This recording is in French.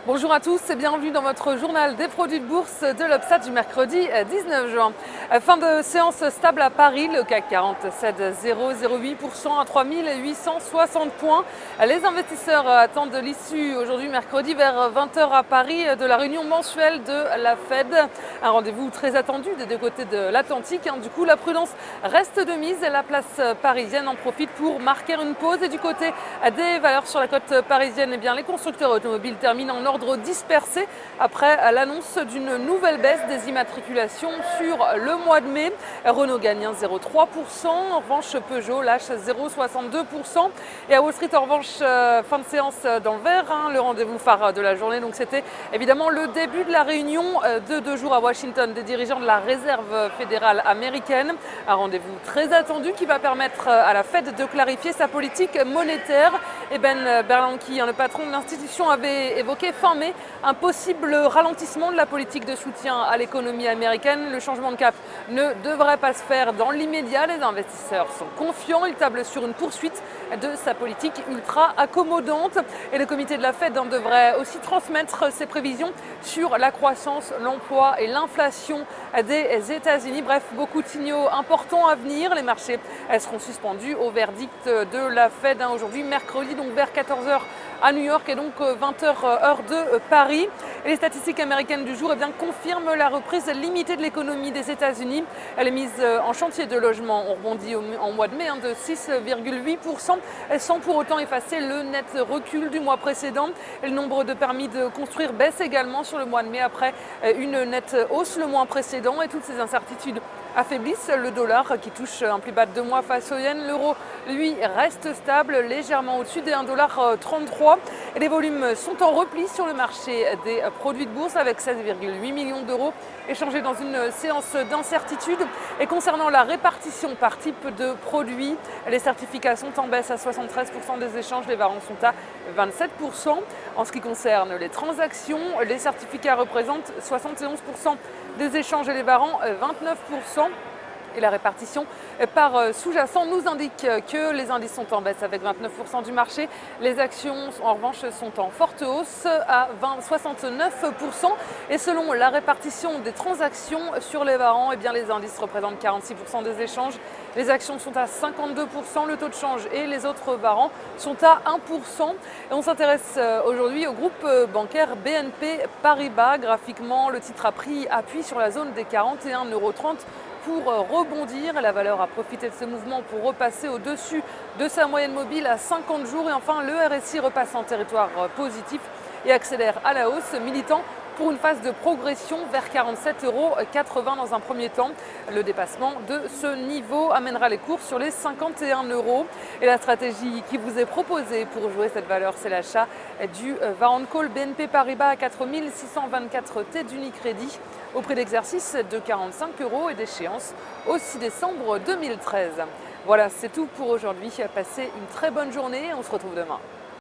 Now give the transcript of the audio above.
Bonjour à tous et bienvenue dans votre journal des produits de bourse de l'Obstat du mercredi 19 juin. Fin de séance stable à Paris, le CAC 40 cède 0,08% à 3860 points. Les investisseurs attendent l'issue aujourd'hui mercredi vers 20h à Paris de la réunion mensuelle de la Fed. Un rendez-vous très attendu des deux côtés de l'Atlantique. Du coup, la prudence reste de mise et la place parisienne en profite pour marquer une pause. Et du côté des valeurs sur la côte parisienne, les constructeurs automobiles terminent en ordre dispersé après l'annonce d'une nouvelle baisse des immatriculations sur le mois de mai. Renault gagne 0,3%, en revanche Peugeot lâche 0,62%. Et à Wall Street, en revanche, fin de séance dans le vert, le rendez-vous phare de la journée. Donc c'était évidemment le début de la réunion de 2 jours à Washington des dirigeants de la Réserve fédérale américaine. Un rendez-vous très attendu qui va permettre à la Fed de clarifier sa politique monétaire. Et Ben Bernanke, le patron de l'institution, avait évoqué fin mai un possible ralentissement de la politique de soutien à l'économie américaine. Le changement de cap ne devrait pas se faire dans l'immédiat. Les investisseurs sont confiants. Ils tablent sur une poursuite de sa politique ultra accommodante. Et le comité de la Fed devrait aussi transmettre ses prévisions sur la croissance, l'emploi et l'inflation des États-Unis. Bref, beaucoup de signaux importants à venir. Les marchés seront suspendus au verdict de la Fed aujourd'hui, mercredi, donc vers 14h à New York et donc 20h heure de Paris. Et les statistiques américaines du jour confirment la reprise limitée de l'économie des États-Unis. Les mises en chantier de logement ont rebondi en mois de mai de 6,8%, sans pour autant effacer le net recul du mois précédent. Et le nombre de permis de construire baisse également sur le mois de mai après une nette hausse le mois précédent. Et toutes ces incertitudes affaiblissent le dollar qui touche un plus bas de 2 mois face au yen. L'euro, lui, reste stable, légèrement au-dessus des 1,33 $. Et les volumes sont en repli sur le marché des produits de bourse avec 16,8 millions d'euros échangés dans une séance d'incertitude. Et concernant la répartition par type de produit, les certificats sont en baisse à 73% des échanges, les warrants sont à 27%. En ce qui concerne les transactions, les certificats représentent 71% des échanges et les warrants 29%. Et la répartition par sous-jacent nous indique que les indices sont en baisse avec 29% du marché. Les actions, en revanche, sont en forte hausse à 69%. Et selon la répartition des transactions sur les warrants, les indices représentent 46% des échanges. Les actions sont à 52%, le taux de change et les autres warrants sont à 1%. Et on s'intéresse aujourd'hui au groupe bancaire BNP Paribas. Graphiquement, le titre a pris appui sur la zone des 41,30 € pour rebondir. La valeur a profité de ce mouvement pour repasser au-dessus de sa moyenne mobile à 50 jours. Et enfin, le RSI repasse en territoire positif et accélère à la hausse, militant pour une phase de progression vers 47,80 € dans un premier temps. Le dépassement de ce niveau amènera les cours sur les 51 €. Et la stratégie qui vous est proposée pour jouer cette valeur, c'est l'achat du Warrant Call BNP Paribas à 4624 T d'Unicredit au prix d'exercice de 45 € et d'échéance au 6 décembre 2013. Voilà, c'est tout pour aujourd'hui. Passez une très bonne journée. On se retrouve demain.